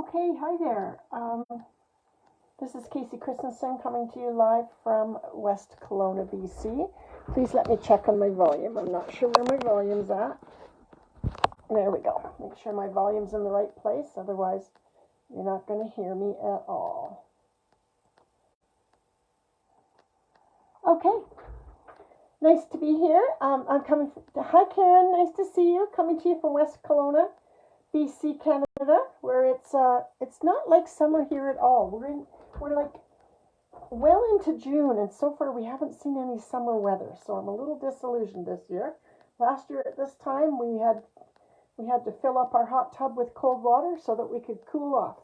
Okay, hi there. This is Casey Christensen coming to you live from West Kelowna, BC. Please let me check on my volume. I'm not sure where my volume's at. There we go. Make sure my volume's in the right place, otherwise you're not going to hear me at all. Okay, nice to be here. I'm coming. Hi, Karen. Nice to see you. Coming to you from West Kelowna, BC, Canada, where it's not like summer here at all. We're like well into June, and so far we haven't seen any summer weather. So I'm a little disillusioned this year. Last year at this time we had to fill up our hot tub with cold water so that we could cool off.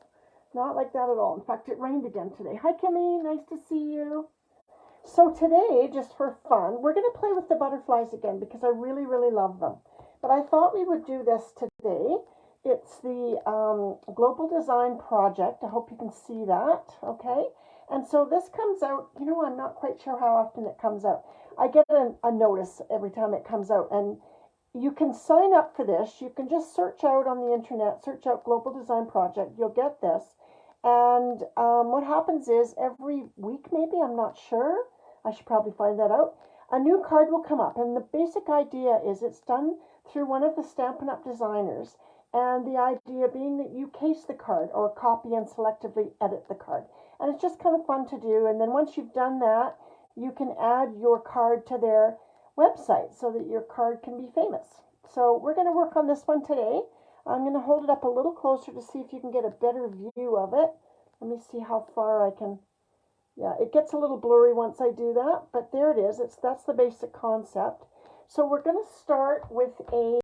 Not like that at all. In fact, it rained again today. Hi, Kimmy. Nice to see you. So today, just for fun, we're going to play with the butterflies again because I really, really love them. But I thought we would do this today. It's the Global Design Project. I hope you can see that, okay? And so this comes out, I'm not quite sure how often it comes out. I get a notice every time it comes out, and you can sign up for this. You can just search out on the internet, search out Global Design Project. You'll get this. And what happens is every week, maybe, I'm not sure. I should probably find that out. A new card will come up. And the basic idea is it's done through one of the Stampin Up designers. And the idea being that you case the card or copy and selectively edit the card. And it's just kind of fun to do. And then once you've done that, you can add your card to their website so that your card can be famous. So we're going to work on this one today. I'm going to hold it up a little closer to see if you can get a better view of it. Let me see how far I can. Yeah, it gets a little blurry once I do that, but there it is. That's the basic concept. So we're going to start with a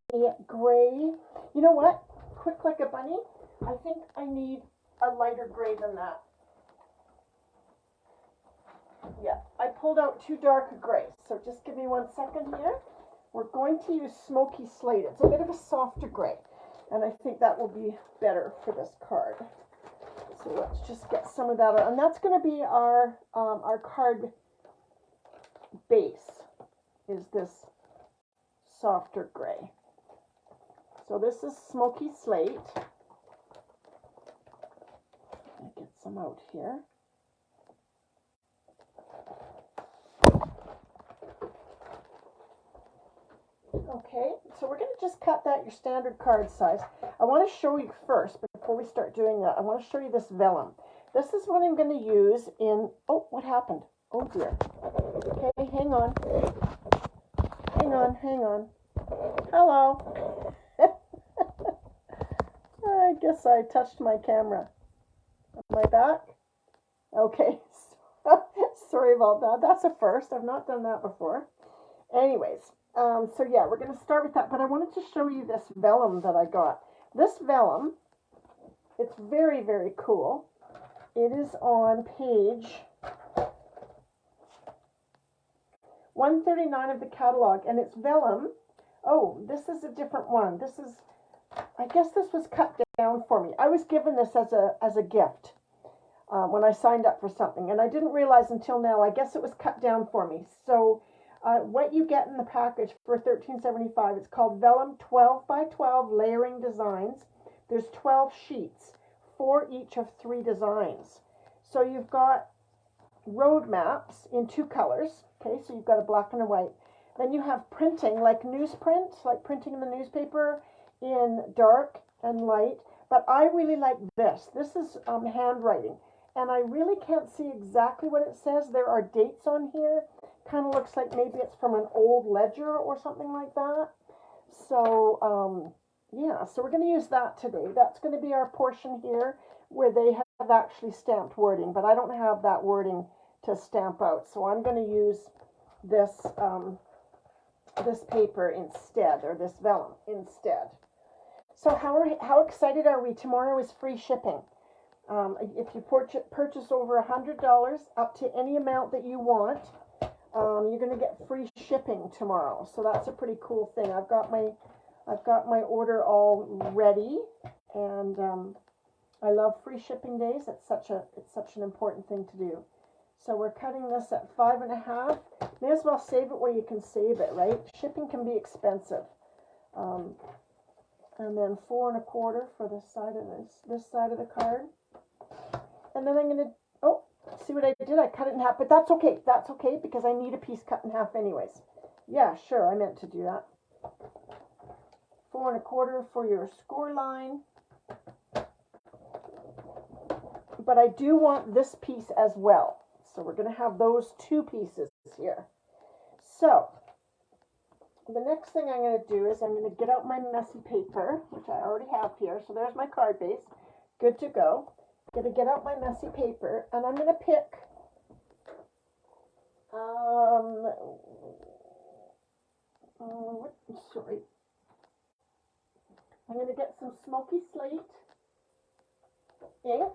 gray. You know what? Quick like a bunny. I think I need a lighter gray than that. Yeah, I pulled out too dark a gray. So just give me 1 second here. We're going to use Smoky Slate. It's a bit of a softer gray. And I think that will be better for this card. So let's just get some of that out. And that's going to be our card base, is this softer gray. So this is Smoky Slate. Let me get some out here. Okay, so we're going to just cut that your standard card size. I want to show you first, before we start doing that, I want to show you this vellum. This is what I'm going to use in, oh, what happened? Oh dear. Okay, hang on. Hang on. Hello. I guess I touched my camera. Am I back? Okay, sorry about that. That's a first. I've not done that before. Anyways. So yeah, we're going to start with that, but I wanted to show you this vellum that I got. This vellum, it's very, very cool. It is on page 139 of the catalog, and it's vellum. Oh, this is a different one. This is, I guess this was cut down for me. I was given this as a gift when I signed up for something, and I didn't realize until now. I guess it was cut down for me. So what you get in the package for $13.75, it's called Vellum 12 by 12 Layering Designs. There's 12 sheets, 4 each of 3 designs. So you've got road maps in 2 colors. Okay, so you've got a black and a white. Then you have printing, like newsprint, like printing in the newspaper, in dark and light. But I really like this. This is handwriting. And I really can't see exactly what it says. There are dates on here. Kind of looks like maybe it's from an old ledger or something like that. So, yeah, so we're going to use that today. That's going to be our portion here where they have actually stamped wording, but I don't have that wording to stamp out. So I'm going to use this, this paper instead, or this vellum instead. So how excited are we? Tomorrow is free shipping. If you purchase over $100 up to any amount that you want, you're going to get free shipping tomorrow. So that's a pretty cool thing. I've got my order all ready, and I love free shipping days. It's such an important thing to do. So we're cutting this at 5.5. May as well save it where you can save it, right? Shipping can be expensive. and then 4 1/4 for the side of this side of the card. And then I'm going to, oh, see what I did? I cut it in half, but that's okay. That's okay because I need a piece cut in half anyways. Yeah, sure, I meant to do that. 4 1/4 for your score line. But I do want this piece as well. So we're going to have those two pieces here. So the next thing I'm going to do is I'm going to get out my messy paper, which I already have here. So there's my card base. Good to go. I'm going to get out my messy paper, and I'm going to pick sorry. I'm going to get some smoky slate ink.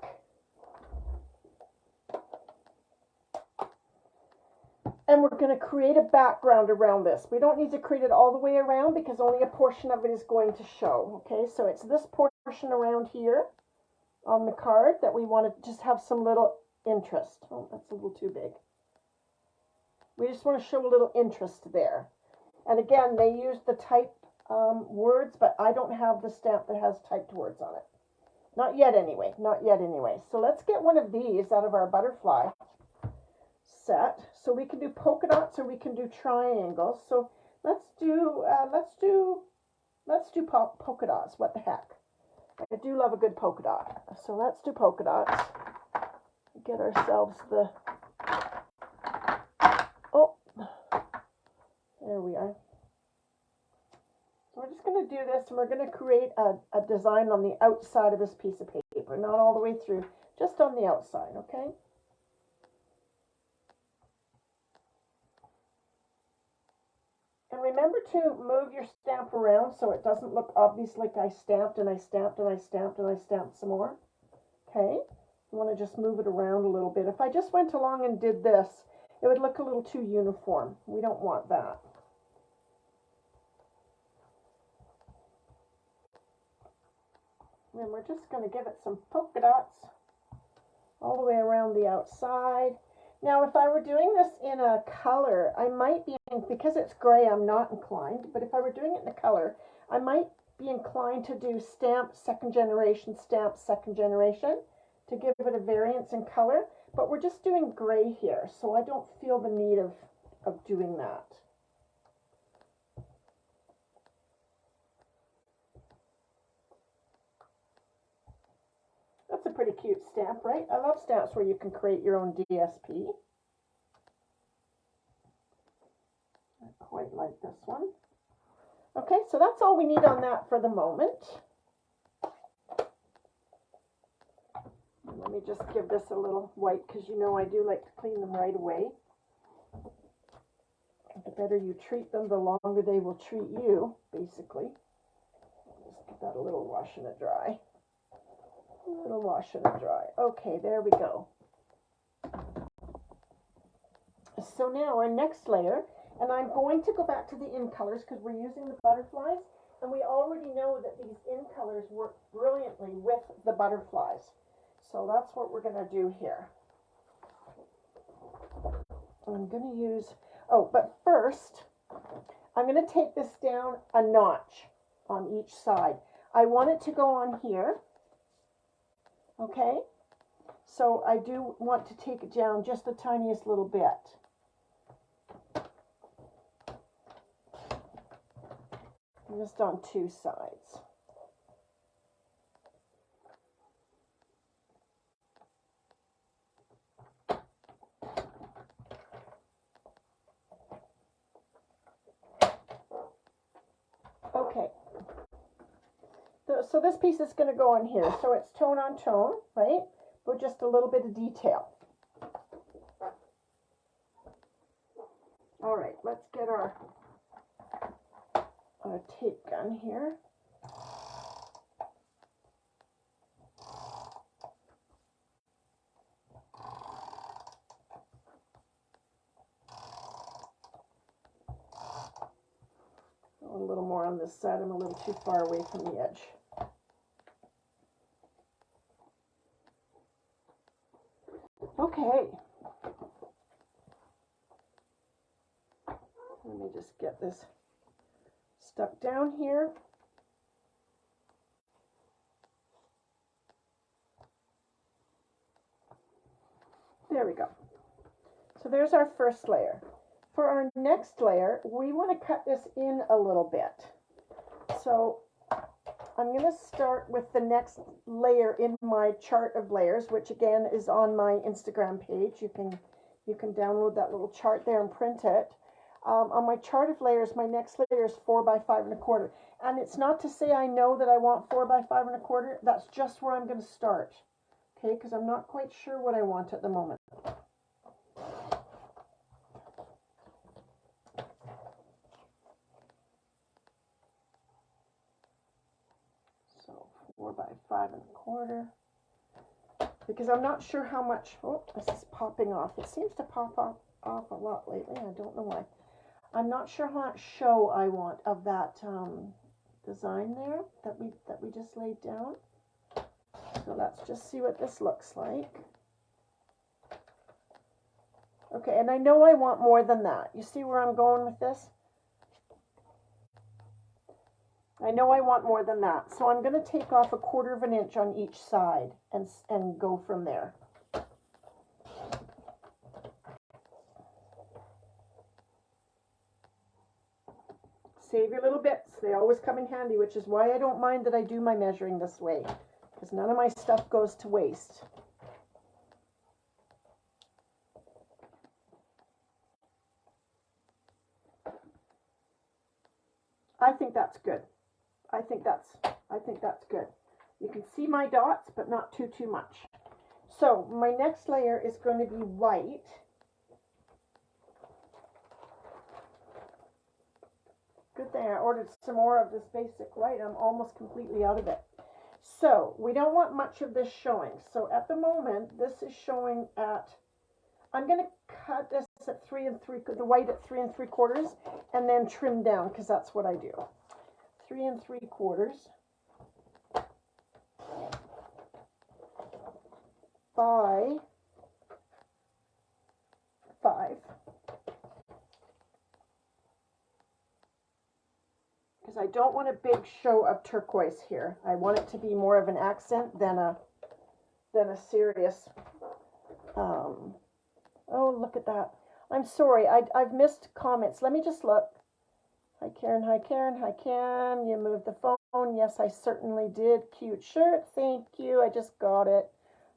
And we're going to create a background around this. We don't need to create it all the way around because only a portion of it is going to show. Okay, so it's this portion around here on the card that we want to just have some little interest. Oh, that's a little too big. We just want to show a little interest there. And again, they use the type words, but I don't have the stamp that has typed words on it. Not yet anyway, not yet anyway. So let's get one of these out of our butterfly set. So we can do polka dots or we can do triangles. So let's do polka dots. What the heck? I do love a good polka dot. So let's do polka dots. Get ourselves the, oh, there we are. So we're just going to do this, and we're going to create a design on the outside of this piece of paper, not all the way through, just on the outside, okay? And remember to move your stamp around so it doesn't look obvious like I stamped and I stamped and I stamped and I stamped some more. Okay, you want to just move it around a little bit. If I just went along and did this, it would look a little too uniform. We don't want that. And we're just going to give it some polka dots all the way around the outside. Now, if I were doing this in a color, I might be, because it's gray, I'm not inclined, but if I were doing it in a color, I might be inclined to do stamp second generation to give it a variance in color, but we're just doing gray here, so I don't feel the need of doing that. That's a pretty cute stamp, right? I love stamps where you can create your own DSP. I quite like this one. Okay, so that's all we need on that for the moment. Let me just give this a little wipe because you know I do like to clean them right away. The better you treat them, the longer they will treat you, basically. Just give that a little wash and a dry. A little wash and a dry. Okay, there we go. So now our next layer, and I'm going to go back to the in colors because we're using the butterflies, and we already know that these in colors work brilliantly with the butterflies. So that's what we're going to do here. I'm going to use, oh, but first, I'm going to take this down a notch on each side. I want it to go on here. Okay, so I do want to take it down just the tiniest little bit. Just on two sides. Okay. So this piece is going to go on here. So it's tone on tone, right? With just a little bit of detail. All right, let's get our tape gun here. A little more on this side. I'm a little too far away from the edge. Okay. Let me just get this stuck down here. There we go. So there's our first layer. For our next layer, we want to cut this in a little bit. So I'm going to start with the next layer in my chart of layers, which again is on my Instagram page. You can download that little chart there and print it. On my chart of layers, my next layer is 4 by 5 1/4. And it's not to say I know that I want 4 by 5 1/4. That's just where I'm going to start. Okay, because I'm not quite sure what I want at the moment. So 4 by 5 1/4. Because I'm not sure how much, oh, this is popping off. It seems to pop off a lot lately. I don't know why. I'm not sure how much show I want of that design there that we just laid down. So let's just see what this looks like. Okay, and I know I want more than that. You see where I'm going with this? I know I want more than that. So I'm going to take off 1/4 of an inch on each side and go from there. Save your little bits. They always come in handy, which is why I don't mind that I do my measuring this way, because none of my stuff goes to waste. I think that's good. I think that's good. You can see my dots, but not too much. So my next layer is going to be white. Good thing I ordered some more of this basic white. I'm almost completely out of it. So we don't want much of this showing. So at the moment, this is showing at, I'm going to cut this at 3 3/4, the white at 3 3/4, and then trim down, because that's what I do. 3 3/4 by 5. Because I don't want a big show of turquoise here. I want it to be more of an accent than a serious. Oh, look at that. I'm sorry. I've missed comments. Let me just look. Hi, Karen. Hi, Karen. Hi, Cam. You moved the phone. Yes, I certainly did. Cute shirt. Thank you. I just got it.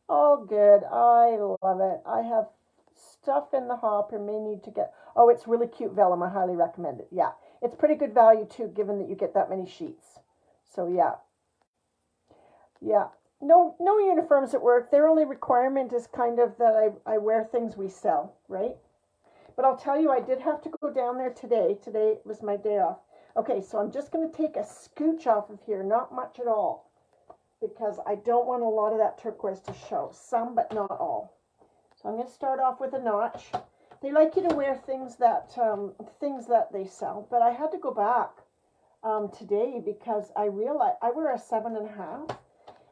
Oh, good. I love it. I have stuff in the hopper. May need to get. Oh, it's really cute vellum. I highly recommend it. Yeah. It's pretty good value, too, given that you get that many sheets. So, yeah. Yeah. No uniforms at work. Their only requirement is kind of that I wear things we sell, right? But I'll tell you, I did have to go down there today. Today was my day off. Okay, so I'm just going to take a scooch off of here. Not much at all. Because I don't want a lot of that turquoise to show. Some, but not all. So I'm going to start off with a notch. They like you to wear things that they sell. But I had to go back today because I realized I wear a 7.5.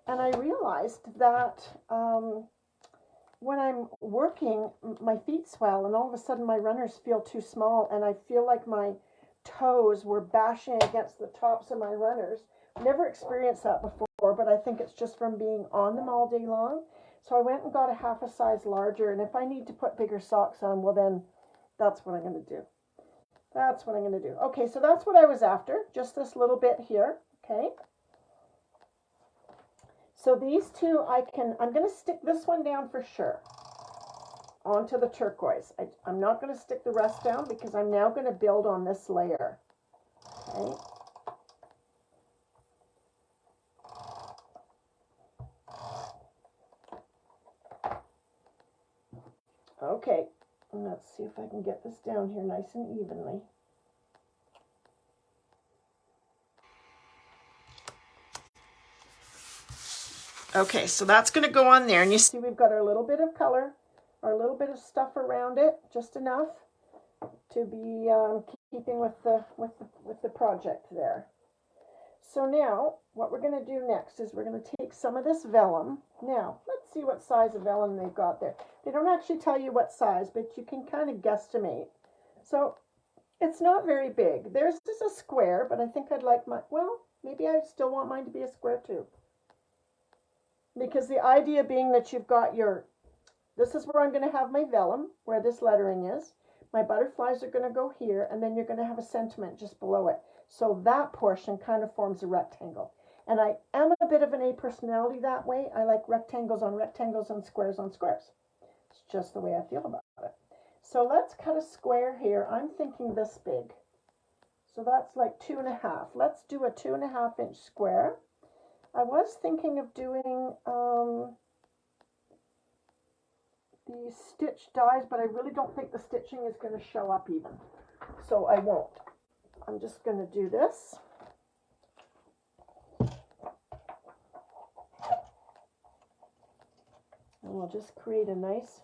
And I realized that when I'm working, my feet swell, and all of a sudden my runners feel too small, and I feel like my toes were bashing against the tops of my runners. Never experienced that before, but I think it's just from being on them all day long. So I went and got a half a size larger, and if I need to put bigger socks on, well then, that's what I'm going to do. That's what I'm going to do. Okay, so that's what I was after, just this little bit here, okay? So these two, I'm going to stick this one down for sure onto the turquoise. I'm not going to stick the rest down because I'm now going to build on this layer. Okay. Okay, let's see if I can get this down here nice and evenly. Okay, so that's going to go on there, and you see we've got our little bit of color, our little bit of stuff around it, just enough to be keeping with the project there. So now, what we're going to do next is we're going to take some of this vellum. Now, let's see what size of vellum they've got there. They don't actually tell you what size, but you can kind of guesstimate. So, it's not very big. Theirs is a square, but I think I'd like mine, well, maybe I still want mine to be a square too. Because the idea being that you've got your This is where I'm going to have my vellum, where this lettering is. My butterflies are going to go here, and then you're going to have a sentiment just below it. So that portion kind of forms a rectangle. And I am a bit of an A personality that way. I like rectangles on rectangles and squares on squares. It's just the way I feel about it. So let's cut a square here. I'm thinking this big. So that's like 2.5. Let's do a 2.5-inch square. I was thinking of doing the stitch dies, but I really don't think the stitching is going to show up even. So I won't. I'm just going to do this. And we'll just create a nice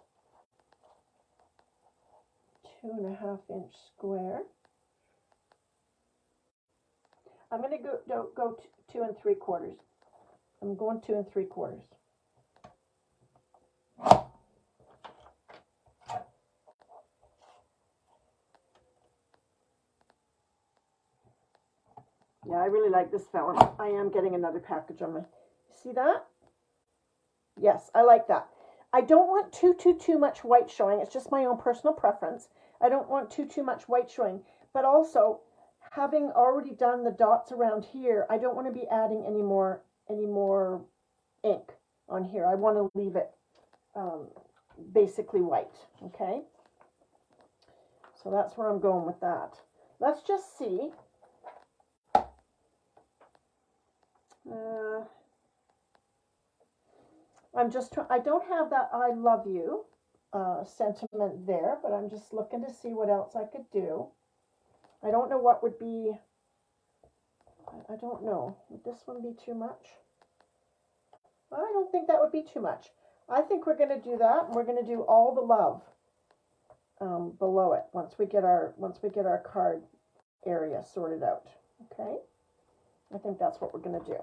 2.5-inch square. I'm going to go 2 3/4. I'm going 2 3/4. Yeah, I really like this vellum. I am getting another package on my. See that? Yes, I like that. I don't want too much white showing. It's just my own personal preference. I don't want too much white showing, but also having already done the dots around here, I don't want to be adding any more ink on here. I want to leave it basically white. Okay. So that's where I'm going with that. Let's just see. I don't have that I love you sentiment there, but I'm just looking to see what else I could do. I don't know what would be, I don't know. Would this one be too much? I don't think that would be too much. I think we're going to do that, and we're going to do all the love below it once we get our card area sorted out. Okay? I think that's what we're going to do.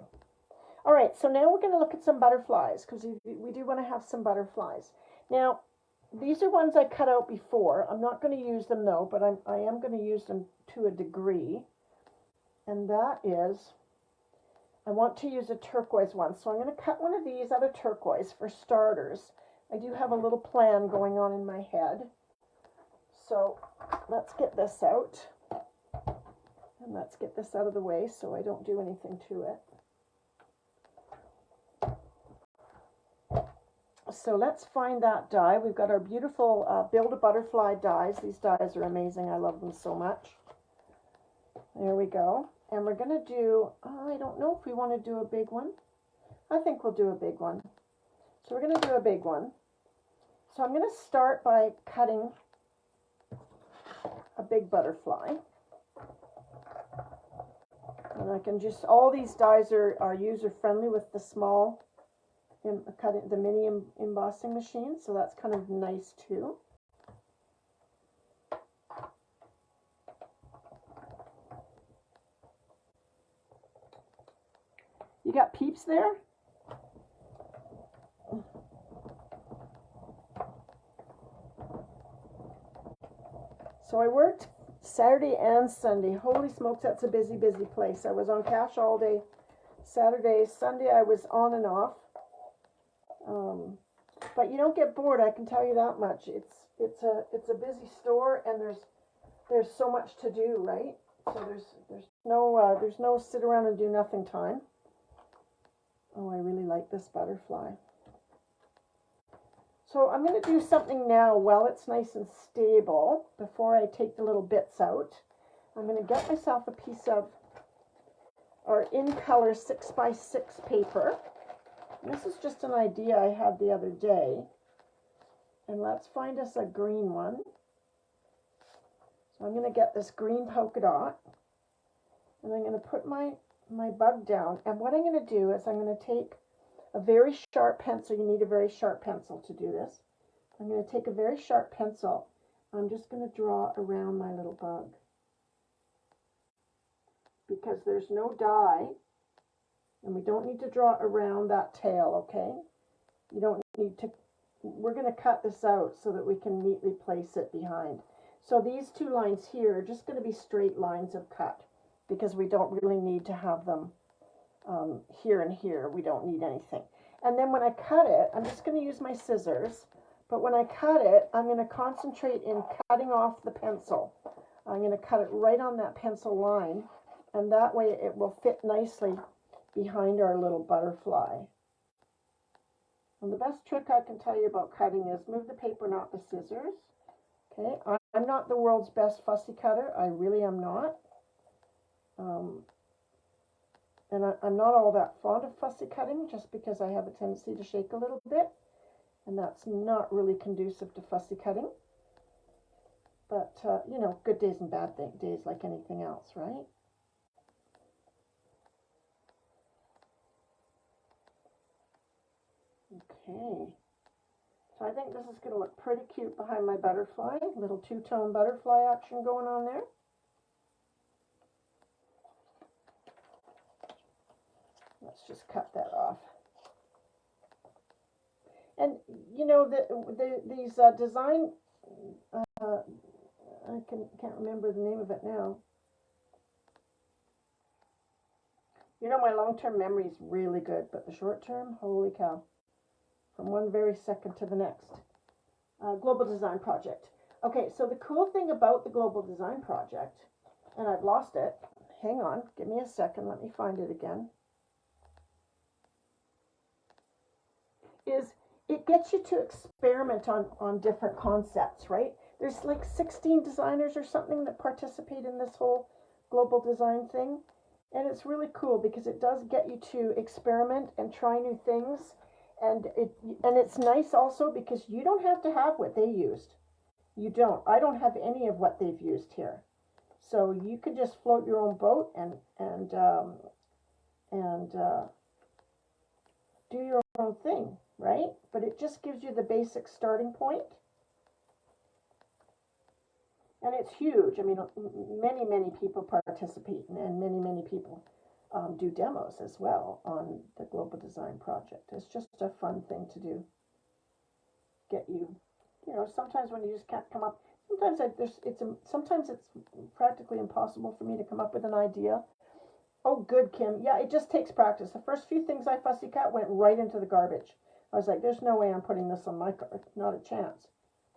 All right, so now we're going to look at some butterflies, because we do want to have some butterflies. Now, these are ones I cut out before. I'm not going to use them, though, but I am going to use them to a degree. And that is, I want to use a turquoise one. So I'm going to cut one of these out of turquoise for starters. I do have a little plan going on in my head. So let's get this out. And let's get this out of the way so I don't do anything to it. So let's find that die. We've got our beautiful Build a Butterfly dies. These dies are amazing. I love them so much. There we go. And we're going to do, I don't know if we want to do a big one. I think we'll do a big one. So we're going to do a big one. So I'm going to start by cutting a big butterfly. And I can just, all these dies are user friendly with the small, the mini embossing machine, so that's kind of nice too. You got peeps there? So I worked Saturday and Sunday. Holy smokes, that's a busy, busy place. I was on cash all day Saturday. Sunday I was on and off. But you don't get bored, I can tell you that much. It's a busy store, and there's so much to do, right? So there's no sit around and do nothing time. Oh, I really like this butterfly. So I'm going to do something now while it's nice and stable before I take the little bits out. I'm going to get myself a piece of our In Color 6x6 paper. This is just an idea I had the other day. And let's find us a green one. So I'm going to get this green polka dot. And I'm going to put my bug down. And what I'm going to do is I'm going to take a very sharp pencil. You need a very sharp pencil to do this. I'm going to take a very sharp pencil. I'm just going to draw around my little bug. Because there's no die. And we don't need to draw around that tail, okay? You don't need to, we're going to cut this out so that we can neatly place it behind. So these two lines here are just going to be straight lines of cut because we don't really need to have them here and here. We don't need anything. And then when I cut it, I'm just going to use my scissors But when I cut it, I'm going to concentrate in cutting off the pencil. I'm going to cut it right on that pencil line, and that way it will fit nicely behind our little butterfly. And the best trick I can tell you about cutting is move the paper, not the scissors. Okay, I'm not the world's best fussy cutter. I really am not. And I'm not all that fond of fussy cutting just because I have a tendency to shake a little bit. And that's not really conducive to fussy cutting. But, you know, good days and bad days like anything else, right? Okay. So I think this is going to look pretty cute behind my butterfly. Little two-tone butterfly action going on there. Let's just cut that off. And you know these design, I can't remember the name of it now. You know, my long-term memory is really good, but the short-term, holy cow, from one very second to the next. Global Design Project. Okay, so the cool thing about the Global Design Project, and I've lost it. Hang on, give me a second. Let me find it again. Is it gets you to experiment on different concepts, right? There's like 16 designers or something that participate in this whole global design thing. And it's really cool because it does get you to experiment and try new things. And it's nice also because you don't have to have what they used. You don't. I don't have any of what they've used here. So you could just float your own boat and do your own thing, right? But it just gives you the basic starting point. And it's huge. I mean, many people participate, and many people do demos as well on the Global Design Project. It's just a fun thing to do. Get you, you know, sometimes when you just can't come up, sometimes it's practically impossible for me to come up with an idea. Oh, good, Kim. Yeah, it just takes practice. The first few things I fussy cut went right into the garbage. I was like, there's no way I'm putting this on my card. Not a chance.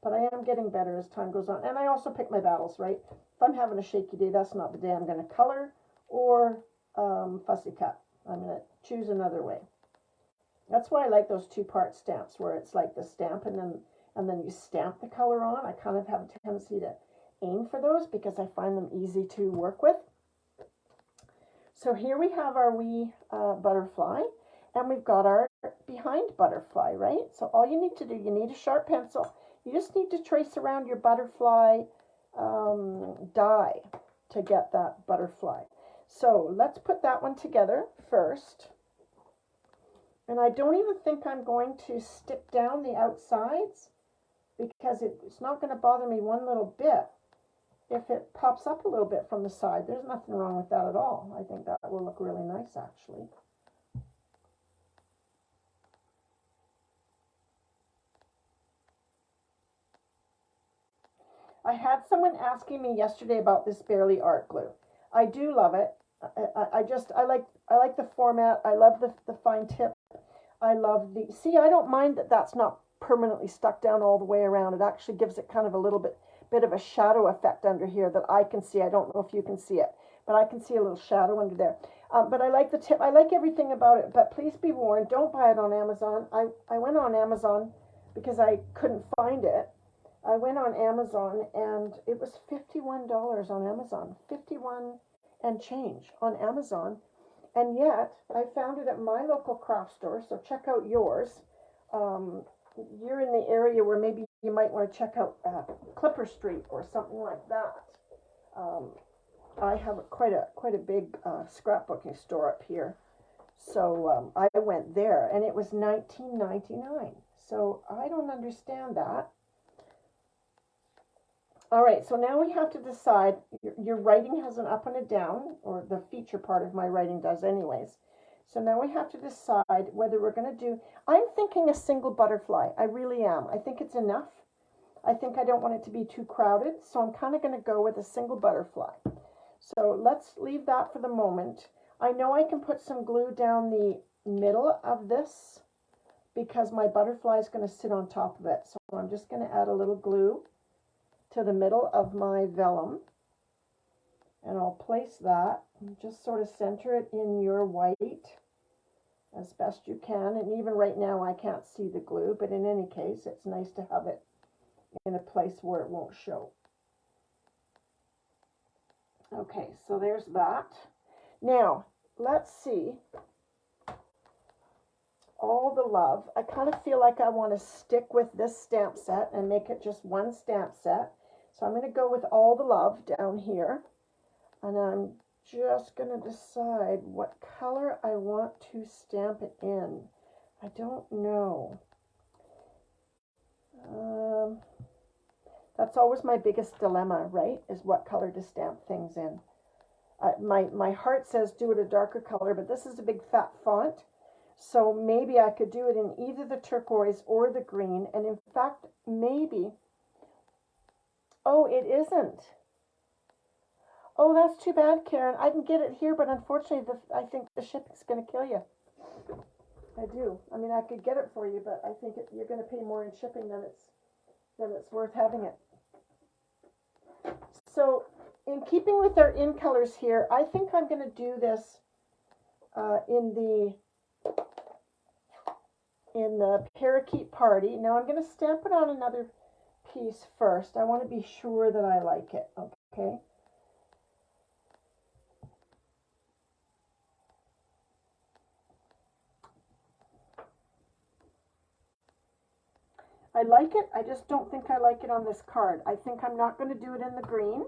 But I am getting better as time goes on. And I also pick my battles, right? If I'm having a shaky day, that's not the day I'm going to color or fussy cut. I'm going to choose another way. That's why I like those two-part stamps where it's like the stamp and then you stamp the color on. I kind of have a tendency to aim for those because I find them easy to work with. So here we have our wee butterfly, and we've got our behind butterfly, right? So all you need to do, you need a sharp pencil. You just need to trace around your butterfly die to get that butterfly. So let's put that one together first. And I don't even think I'm going to stick down the outsides because it's not going to bother me one little bit. If it pops up a little bit from the side, there's nothing wrong with that at all. I think that will look really nice, actually. I had someone asking me yesterday about this Barely Art Glue. I do love it. I like the format. I love the fine tip. I love see, I don't mind that that's not permanently stuck down all the way around. It actually gives it kind of a little bit of a shadow effect under here that I can see. I don't know if you can see it, but I can see a little shadow under there. But I like the tip. I like everything about it, but please be warned, don't buy it on Amazon. I went on Amazon because I couldn't find it. I went on Amazon and it was $51 on Amazon. 51 and change on Amazon. And yet I found it at my local craft store, so check out yours. You're in the area where maybe you might want to check out Clipper Street or something like that. I have quite a big scrapbooking store up here, so I went there, and it was $19.99. So I don't understand that. All right, so now we have to decide. Your writing has an up and a down, or the feature part of my writing does anyways. So now we have to decide whether we're going to do, I'm thinking a single butterfly. I really am. I think it's enough. I think I don't want it to be too crowded, so I'm kind of going to go with a single butterfly. So let's leave that for the moment. I know I can put some glue down the middle of this because my butterfly is going to sit on top of it. So I'm just going to add a little glue to the middle of my vellum, and I'll place that and just sort of center it in your white as best you can. And even right now I can't see the glue, but in any case it's nice to have it in a place where it won't show. Okay, so there's that. Now let's see. All the love. I kind of feel like I want to stick with this stamp set and make it just one stamp set. So I'm going to go with all the love down here, and I'm just going to decide what color I want to stamp it in. I don't know. That's always my biggest dilemma, right? Is what color to stamp things in. My heart says do it a darker color, but this is a big fat font. So maybe I could do it in either the turquoise or the green. And in fact, maybe, oh, it isn't. Oh, that's too bad, Karen. I can get it here, but unfortunately, I think the shipping's going to kill you. I do. I mean, I could get it for you, but I think you're going to pay more in shipping than it's worth having it. So, in keeping with our in colors here, I think I'm going to do this in the Parakeet Party. Now I'm going to stamp it on another piece first. I want to be sure that I like it, okay? I like it. I just don't think I like it on this card. I think I'm not going to do it in the green.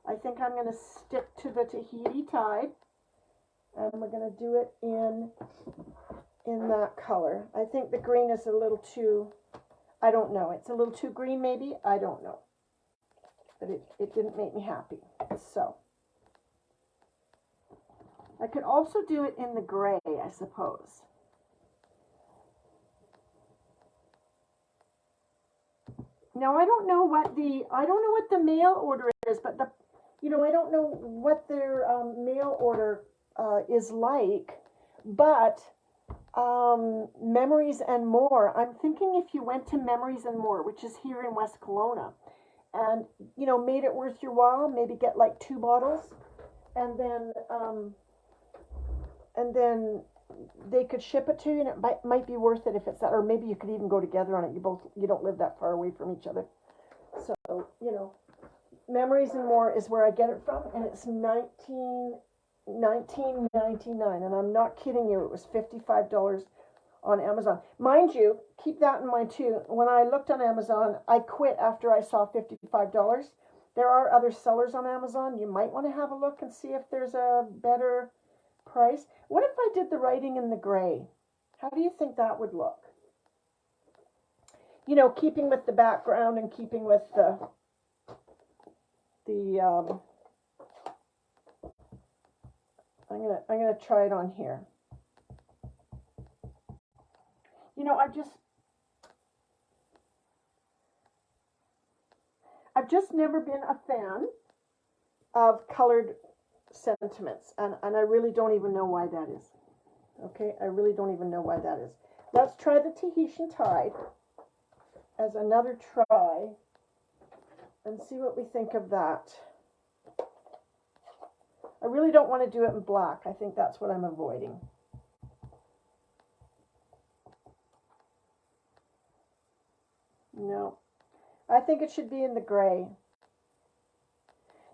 I think I'm going to stick to the Tahiti Tide, and we're going to do it in that color. I think the green is a little too, I don't know, it's a little too green maybe, I don't know. But it didn't make me happy. So, I could also do it in the gray, I suppose. Now I don't know what the mail order is, but I don't know what their mail order is like, but Memories and More. I'm thinking if you went to Memories and More, which is here in West Kelowna, and made it worth your while, maybe get like 2 bottles, and then they could ship it to you, and it might be worth it if it's that, or maybe you could even go together on it. You don't live that far away from each other, so Memories and More is where I get it from, and it's $19.99, and I'm not kidding you. It was $55 on Amazon. Mind you, keep that in mind too. When I looked on Amazon, I quit after I saw $55. There are other sellers on Amazon. You might want to have a look and see if there's a better price. What if I did the writing in the gray? How do you think that would look? Keeping with the background and keeping with the I'm gonna try it on here. I've just never been a fan of colored sentiments, and I really don't even know why that is. Okay, I really don't even know why that is. Let's try the Tahitian Tide as another try and see what we think of that. I really don't want to do it in black. I think that's what I'm avoiding. No, I think it should be in the gray.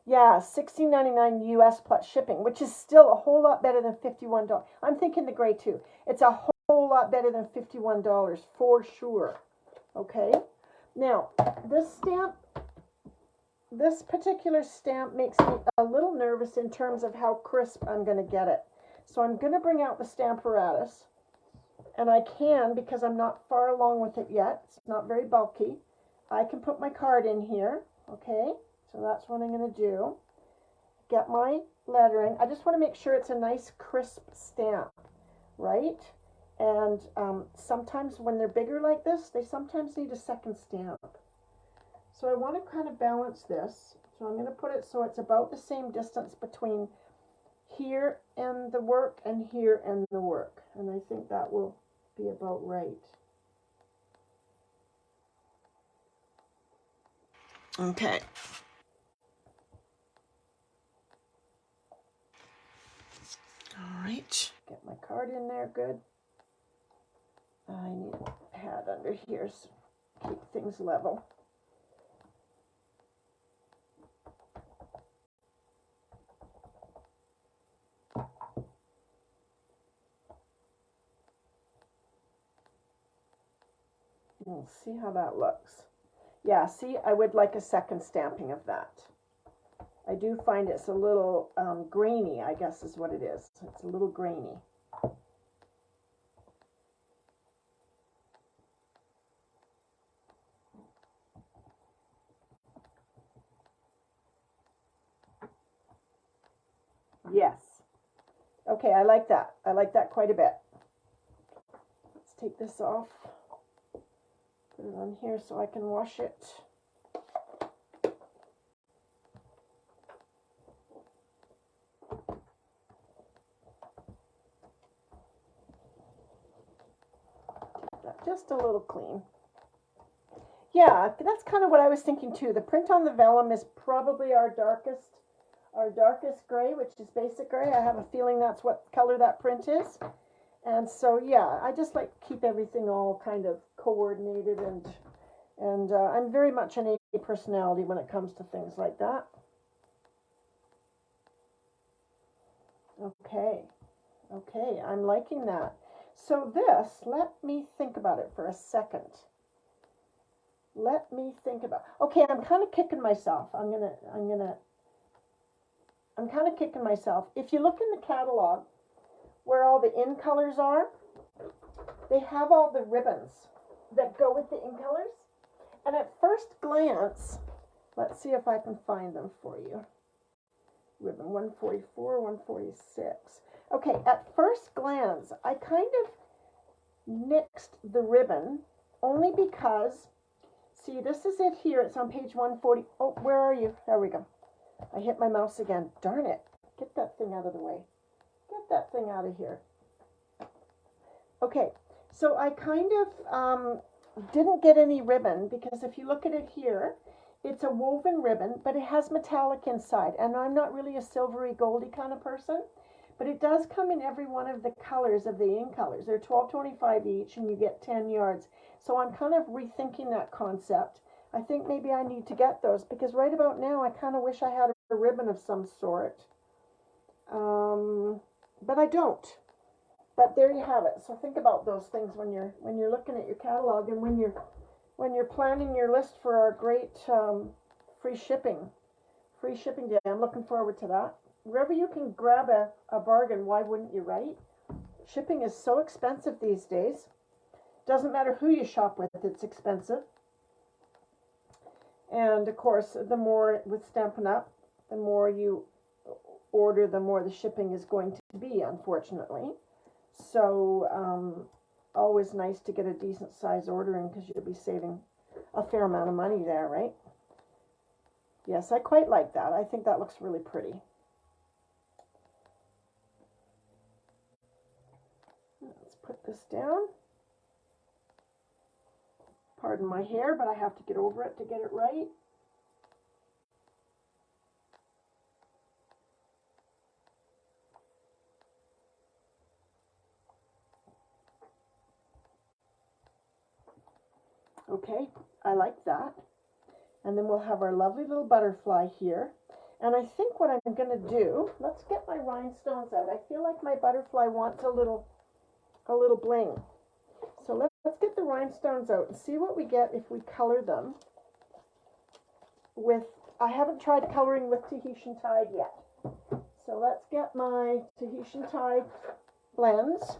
Yeah, $16.99 US plus shipping, which is still a whole lot better than $51. I'm thinking the gray too. It's a whole lot better than $51 for sure. Okay, now this particular stamp makes me a little nervous in terms of how crisp I'm going to get it. So I'm going to bring out the Stamparatus, and I can, because I'm not far along with it yet. It's not very bulky. I can put my card in here. Okay, so that's what I'm going to do. Get my lettering. I just want to make sure it's a nice crisp stamp, right? And sometimes when they're bigger like this, they sometimes need a second stamp. So I want to kind of balance this. So I'm going to put it so it's about the same distance between here and the work and here and the work. And I think that will be about right. Okay. All right. Get my card in there, good. I need a pad under here so keep things level. We'll see how that looks. Yeah, see, I would like a second stamping of that. I do find it's a little grainy, I guess is what it is. It's a little grainy. Yes. Okay, I like that. I like that quite a bit. Let's take this off. Put it on here so I can wash it. Just a little clean. Yeah, that's kind of what I was thinking too. The print on the vellum is probably our darkest gray, which is basic gray. I have a feeling that's what color that print is. And so, yeah, I just like to keep everything all kind of coordinated, and I'm very much an A personality when it comes to things like that. Okay, okay, I'm liking that. So this, let me think about it for a second. Let me think about. Okay, I'm kind of kicking myself. I'm kind of kicking myself. If you look in the catalog, where all the in colors are, they have all the ribbons that go with the in colors. And at first glance, let's see if I can find them for you. Ribbon 144, 146. Okay, at first glance, I kind of nixed the ribbon only because, see, this is it here. It's on page 140. Oh, where are you? There we go. I hit my mouse again. Darn it. Get that thing out of the way. Get that thing out of here. Okay, so I kind of didn't get any ribbon because if you look at it here, it's a woven ribbon, but it has metallic inside. And I'm not really a silvery goldy kind of person, but it does come in every one of the colors of the in colors. They're $12.25 each and you get 10 yards. So I'm kind of rethinking that concept. I think maybe I need to get those because right about now I kind of wish I had a ribbon of some sort. But I don't. But there you have it. So think about those things when you're looking at your catalog and when you're planning your list for our great free shipping day. I'm looking forward to that. Wherever you can grab a bargain, why wouldn't you, right? Shipping is so expensive these days. Doesn't matter who you shop with, it's expensive. And of course, the more with Stampin' Up, the more you order, the more the shipping is going to be, unfortunately. So always nice to get a decent size ordering because you'll be saving a fair amount of money there, right? Yes, I quite like that. I think that looks really pretty. Let's put this down. Pardon my hair, but I have to get over it to get it right. Okay, I like that. And then we'll have our lovely little butterfly here. And I think what I'm going to do, let's get my rhinestones out. I feel like my butterfly wants a little bling. So let's get the rhinestones out and see what we get if we color them with, I haven't tried coloring with Tahitian Tide yet. So let's get my Tahitian Tide blends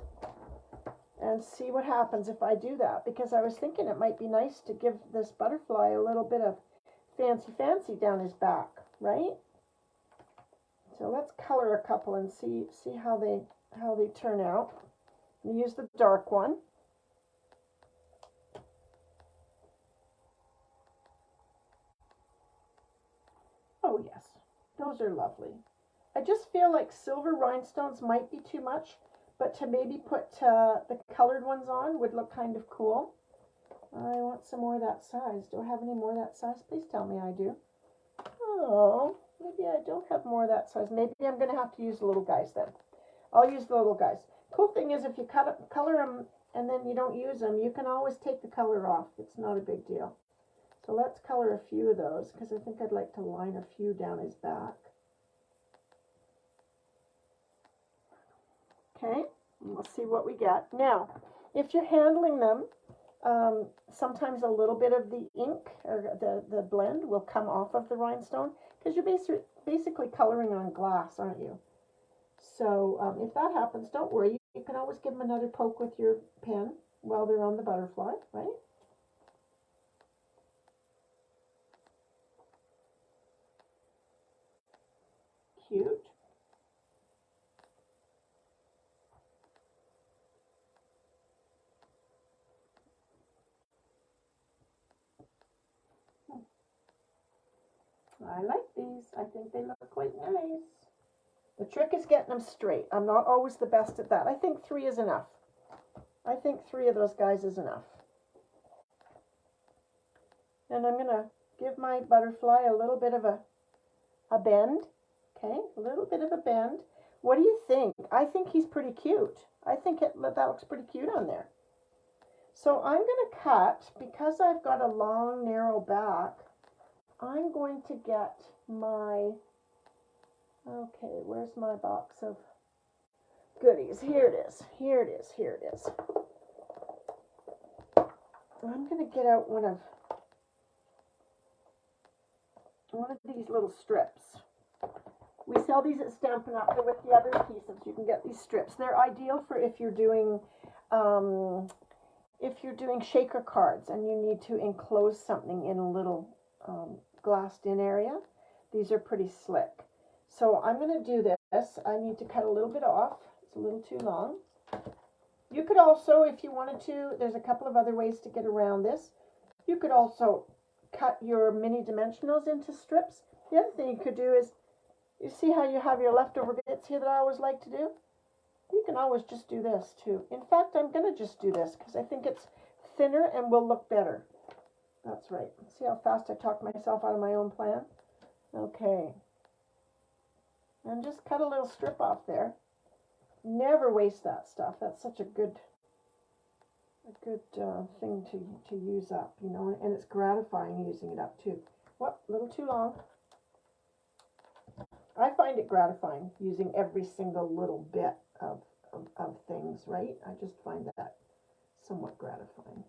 and see what happens if I do that, because I was thinking it might be nice to give this butterfly a little bit of fancy down his back, right? So let's color a couple and see how they turn out. I'm gonna use the dark one. Oh yes, those are lovely. I just feel like silver rhinestones might be too much, but to maybe put the colored ones on would look kind of cool. I want some more of that size. Do I have any more of that size? Please tell me I do. Oh, maybe I don't have more of that size. Maybe I'm going to have to use the little guys then. I'll use the little guys. Cool thing is if you color them and then you don't use them, you can always take the color off. It's not a big deal. So let's color a few of those because I think I'd like to line a few down his back. Okay, and we'll see what we get. Now, if you're handling them, sometimes a little bit of the ink or the blend will come off of the rhinestone because you're basically coloring on glass, aren't you? So if that happens, don't worry. You can always give them another poke with your pen while they're on the butterfly, right? Cute. I like these. I think they look quite nice. The trick is getting them straight. I'm not always the best at that. I think 3 is enough. I think 3 of those guys is enough. And I'm going to give my butterfly a little bit of a bend. Okay, a little bit of a bend. What do you think? I think he's pretty cute. I think that looks pretty cute on there. So I'm going to cut, because I've got a long, narrow back, I'm going to get my, okay, where's my box of goodies? Here it is, here it is, here it is. I'm going to get out one of these little strips. We sell these at Stampin' Up. They're with the other pieces. You can get these strips. They're ideal for if you're doing shaker cards and you need to enclose something in a little glassed in area. These are pretty slick. So I'm going to do this. I need to cut a little bit off. It's a little too long. You could also, if you wanted to, there's a couple of other ways to get around this. You could also cut your mini dimensionals into strips. The other thing you could do is, you see how you have your leftover bits here that I always like to do? You can always just do this too. In fact, I'm going to just do this because I think it's thinner and will look better. That's right. See how fast I talked myself out of my own plan? Okay. And just cut a little strip off there. Never waste that stuff. That's such a good thing to use up, you know, and it's gratifying using it up too. What? A little too long. I find it gratifying using every single little bit of things, right? I just find that somewhat gratifying.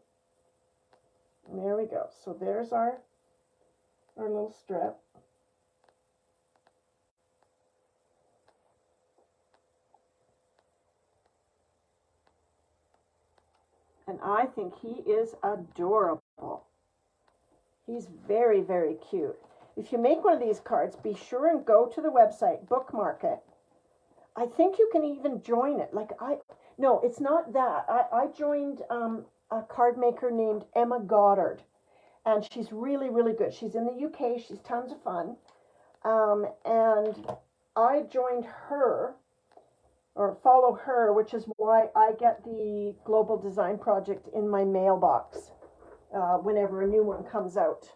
And there we go. So there's our little strip. And I think he is adorable. He's very, very cute. If you make one of these cards, be sure and go to the website, bookmark it. I think you can even join it. No, it's not that. I joined a card maker named Emma Goddard, and she's really, really good. She's in the UK. She's tons of fun. And I joined her, or follow her, which is why I get the Global Design Project in my mailbox whenever a new one comes out.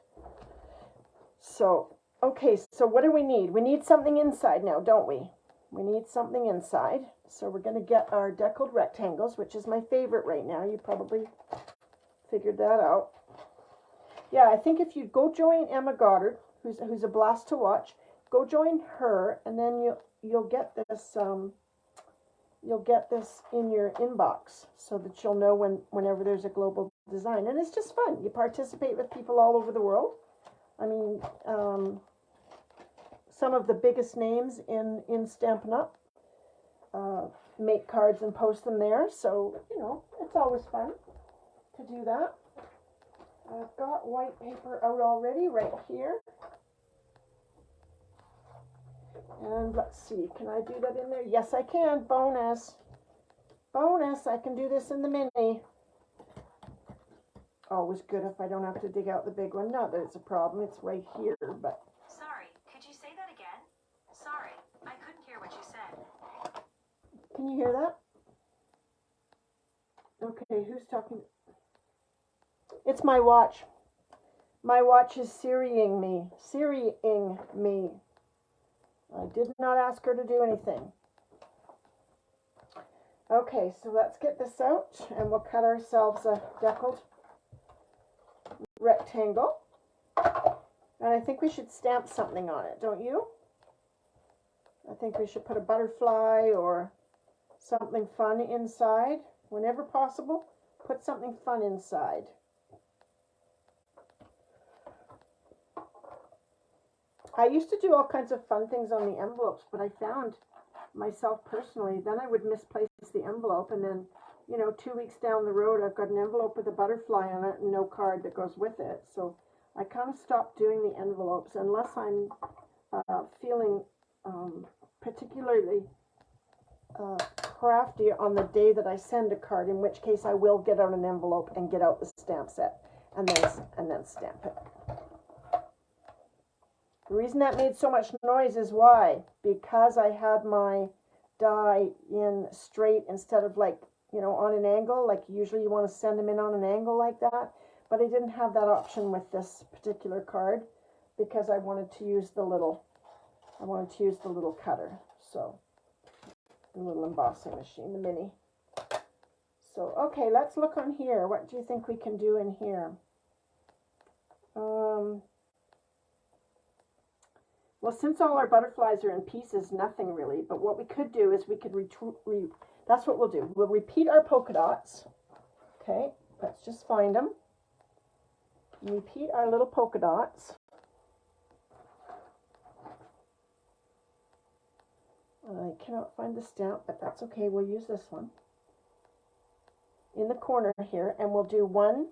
So, okay, so what do we need? We need something inside now, don't we? We need something inside. So we're going to get our deckled rectangles, which is my favorite right now. You probably figured that out. Yeah, I think if you go join Emma Goddard, who's a blast to watch, go join her, and then you'll get this in your inbox so that you'll know whenever there's a global design. And it's just fun. You participate with people all over the world. I mean, some of the biggest names in Stampin' Up! Make cards and post them there. So, you know, it's always fun to do that. I've got white paper out already right here. And let's see, can I do that in there? Yes, I can. Bonus. Bonus, I can do this in the mini. Always good if I don't have to dig out the big one. Not that it's a problem, it's right here, but... Sorry, could you say that again? Sorry, I couldn't hear what you said. Can you hear that? Okay, who's talking? It's my watch. My watch is Siriing me. Siriing me. I did not ask her to do anything. Okay, so let's get this out and we'll cut ourselves a deckled rectangle. And I think we should stamp something on it, don't you? I think we should put a butterfly or something fun inside. Whenever possible, put something fun inside. I used to do all kinds of fun things on the envelopes, but I found myself personally, then I would misplace the envelope, and then, you know, 2 weeks down the road, I've got an envelope with a butterfly on it and no card that goes with it. So I kind of stopped doing the envelopes unless I'm feeling particularly crafty on the day that I send a card, in which case I will get out an envelope and get out the stamp set and then stamp it. The reason that made so much noise is why? Because I had my die in straight instead of, like, you know, on an angle. Like usually you want to send them in on an angle like that, but I didn't have that option with this particular card because I wanted to use the little cutter. So the little embossing machine, the mini. So okay, let's look on here. What do you think we can do in here? Well, since all our butterflies are in pieces, nothing really. But what we could do is we could that's what we'll do. We'll repeat our polka dots. Okay, let's just find them. Repeat our little polka dots. I cannot find the stamp, but that's okay. We'll use this one in the corner here, and we'll do one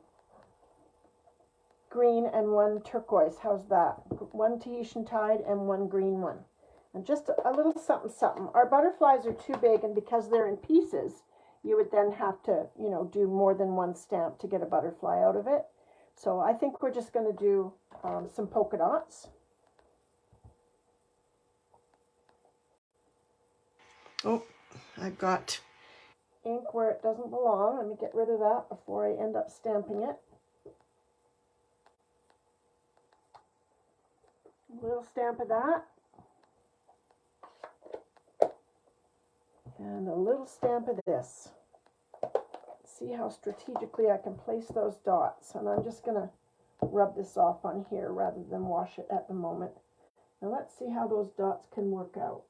green and one turquoise. How's that? One Tahitian tide and one green one. And just a little something, something. Our butterflies are too big, and because they're in pieces, you would then have to, you know, do more than one stamp to get a butterfly out of it. So I think we're just going to do some polka dots. Oh, I've got ink where it doesn't belong. Let me get rid of that before I end up stamping it. A little stamp of that. And a little stamp of this. See how strategically I can place those dots. And I'm just going to rub this off on here rather than wash it at the moment. Now let's see how those dots can work out.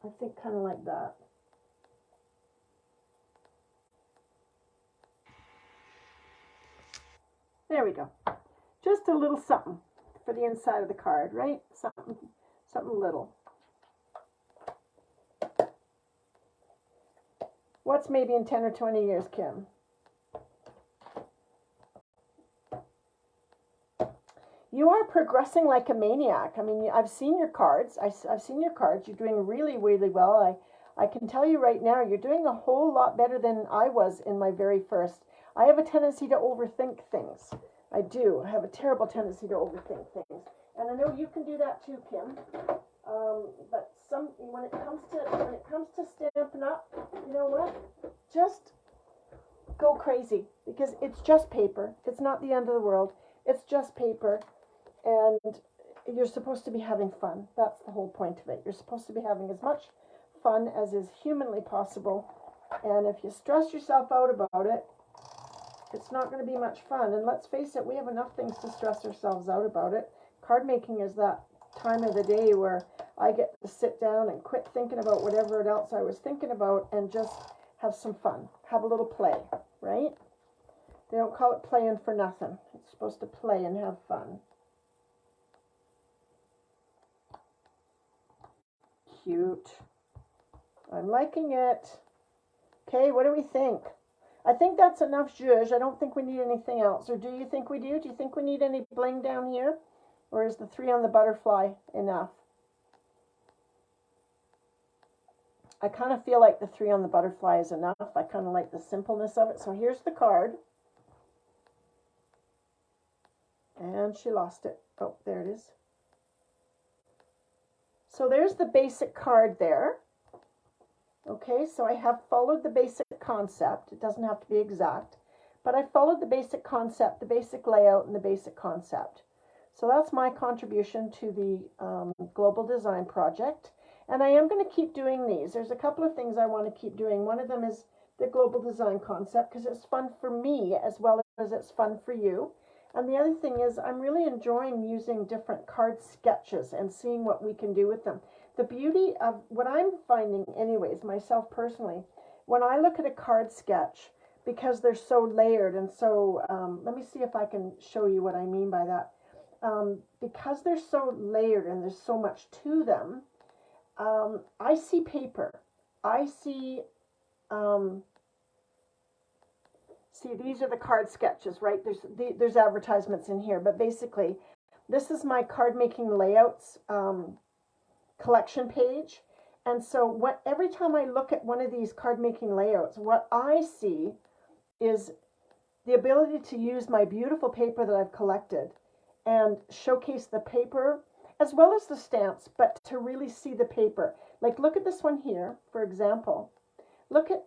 I think kind of like that. There we go. Just a little something for the inside of the card, right? Something little. What's maybe in 10 or 20 years, Kim? You are progressing like a maniac. I mean, I've seen your cards. I've seen your cards. You're doing really, really well. I can tell you right now, you're doing a whole lot better than I was in my very first. I have a tendency to overthink things. I do. I have a terrible tendency to overthink things. And I know you can do that too, Kim. But when it comes to Stampin' Up, you know what? Just go crazy, because it's just paper. It's not the end of the world. It's just paper, and you're supposed to be having fun. That's the whole point of it. You're supposed to be having as much fun as is humanly possible. And if you stress yourself out about it, it's not going to be much fun. And let's face it, we have enough things to stress ourselves out about it. Card making is that time of the day where I get to sit down and quit thinking about whatever else I was thinking about and just have some fun. Have a little play, right? They don't call it playing for nothing. It's supposed to play and have fun. Cute. I'm liking it. Okay, what do we think? I think that's enough zhuzh. I don't think we need anything else. Or do you think we do? Do you think we need any bling down here? Or is the 3 on the butterfly enough? I kind of feel like the 3 on the butterfly is enough. I kind of like the simpleness of it. So here's the card. And she lost it. Oh, there it is. So there's the basic card there. Okay, so I have followed the basic concept. It doesn't have to be exact. but I followed the basic concept, the basic layout, and the basic concept. So that's my contribution to the Global Design Project. And I am going to keep doing these. There's a couple of things I want to keep doing. One of them is the Global Design Concept because it's fun for me as well as it's fun for you. And the other thing is I'm really enjoying using different card sketches and seeing what we can do with them. The beauty of what I'm finding anyways, myself personally, when I look at a card sketch, because they're so layered and so, let me see if I can show you what I mean by that. Because they're so layered and there's so much to them, I see paper. I see, see, these are the card sketches, right? There's advertisements in here, but basically, this is my card making layouts collection page. And so every time I look at one of these card making layouts, what I see is the ability to use my beautiful paper that I've collected and showcase the paper as well as the stamps, but to really see the paper. Like look at this one here, for example. Look at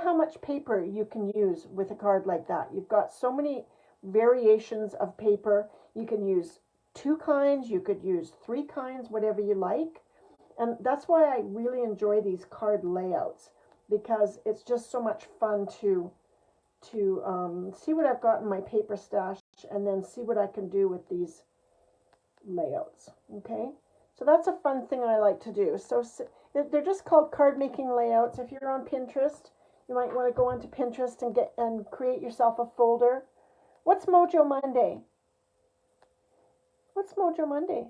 how much paper you can use with a card like that. You've got so many variations of paper. You can use 2 kinds, you could use 3 kinds, whatever you like. And that's why I really enjoy these card layouts, because it's just so much fun to see what I've got in my paper stash and then see what I can do with these layouts. Okay, so that's a fun thing I like to do. So they're just called card making layouts. If you're on Pinterest, you might want to go onto Pinterest and create yourself a folder. What's Mojo Monday? What's Mojo Monday?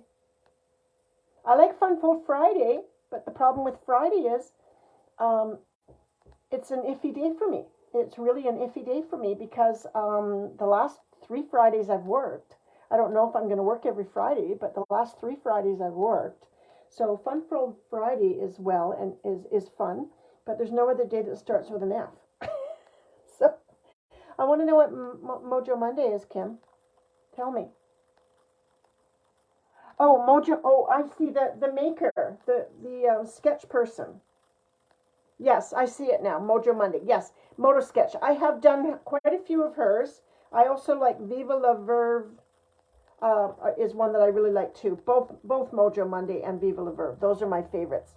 I like Funful Friday, but the problem with Friday is it's an iffy day for me. It's really an iffy day for me because the last 3 Fridays I've worked. I don't know if I'm going to work every Friday, but the last 3 Fridays I've worked. So Funful Friday is well and is fun, but there's no other day that starts with an F. So I want to know what Mojo Monday is, Kim. Tell me. Oh, Mojo. Oh, I see the maker, the sketch person. Yes, I see it now. Mojo Monday. Yes, Moto Sketch. I have done quite a few of hers. I also like Viva la Verve. Is one that I really like too. Both Mojo Monday and Viva la Verve. Those are my favorites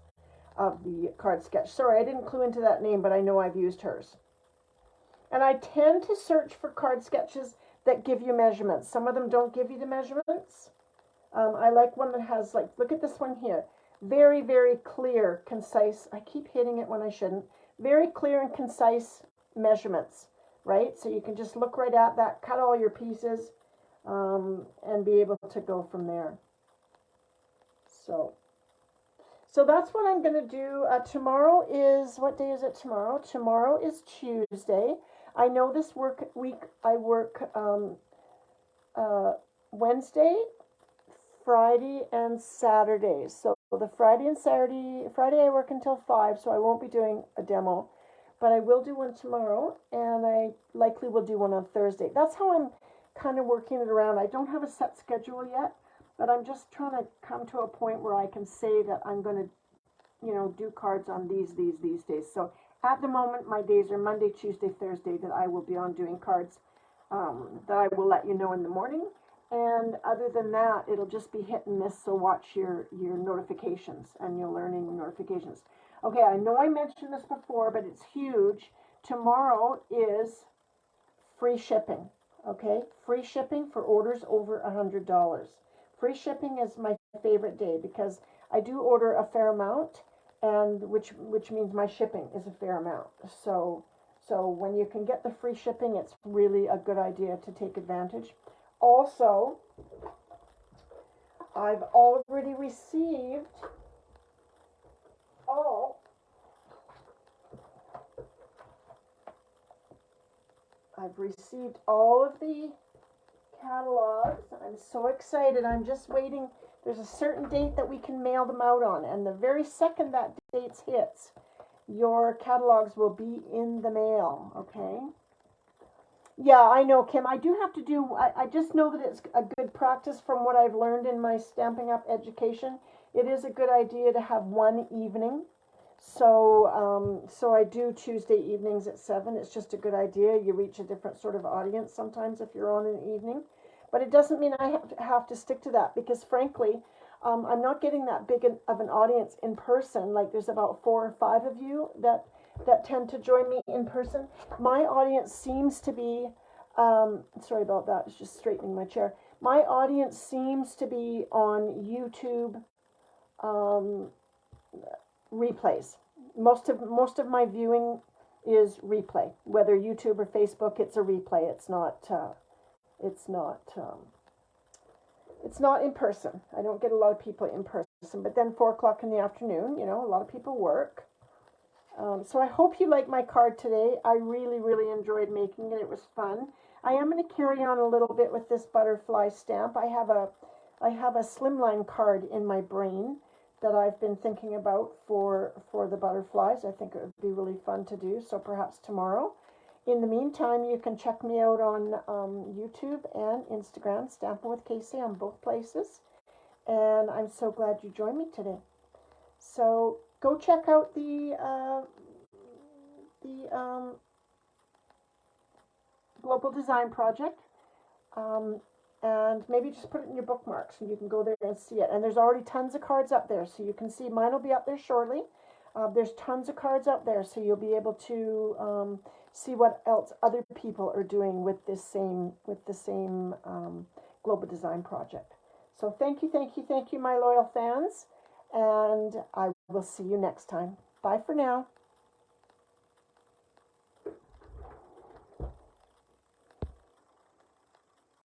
of the card sketch. Sorry, I didn't clue into that name, but I know I've used hers. And I tend to search for card sketches that give you measurements. Some of them don't give you the measurements. I like one that has, like, look at this one here. Very, very clear, concise. I keep hitting it when I shouldn't. Very clear and concise measurements, right? So you can just look right at that, cut all your pieces, and be able to go from there. So that's what I'm going to do. Tomorrow is, what day is it tomorrow? Tomorrow is Tuesday. I know this week I work Wednesday, Friday, and Saturday. So the Friday and Saturday, Friday I work until 5, so I won't be doing a demo. But I will do one tomorrow, and I likely will do one on Thursday. That's how I'm kind of working it around. I don't have a set schedule yet, but I'm just trying to come to a point where I can say that I'm going to, do cards on these days. So at the moment, my days are Monday, Tuesday, Thursday that I will be on doing cards that I will let you know in the morning. And other than that, it'll just be hit and miss, so watch your notifications and your learning notifications. Okay, I know I mentioned this before, but it's huge. Tomorrow is free shipping, okay? Free shipping for orders over $100. Free shipping is my favorite day because I do order a fair amount, and which means my shipping is a fair amount. So when you can get the free shipping, it's really a good idea to take advantage. Also, I've already received all of the catalogs. I'm so excited. I'm just waiting. There's a certain date that we can mail them out on, and the very second that date hits, your catalogs will be in the mail, okay? Yeah, I know, Kim. I do have to do, I just know that it's a good practice from what I've learned in my Stampin' Up! Education. It is a good idea to have one evening So I do Tuesday evenings at 7. It's just a good idea. You reach a different sort of audience sometimes if you're on in the evening. But it doesn't mean I have to stick to that because, frankly, I'm not getting that big of an audience in person. Like there's about 4 or 5 of you that tend to join me in person. My audience seems to be, sorry about that, it's just straightening my chair. My audience seems to be on YouTube replays. Most of my viewing is replay. Whether YouTube or Facebook, it's a replay. It's not it's not in person. I don't get a lot of people in person. But then 4 o'clock in the afternoon, a lot of people work. So I hope you like my card today. I really, really enjoyed making it. It was fun. I am going to carry on a little bit with this butterfly stamp. I have a slimline card in my brain that I've been thinking about for the butterflies. I think it would be really fun to do. So perhaps tomorrow. In the meantime, you can check me out on YouTube and Instagram, Stampin' with Casey on both places. And I'm so glad you joined me today. So go check out the Global Design Project. And maybe just put it in your bookmarks and you can go there and see it. And there's already tons of cards up there, so you can see. Mine will be up there shortly. There's tons of cards up there, so you'll be able to see what else other people are doing with the same Global Design Project. So thank you, my loyal fans, and I will see you next time. Bye for now.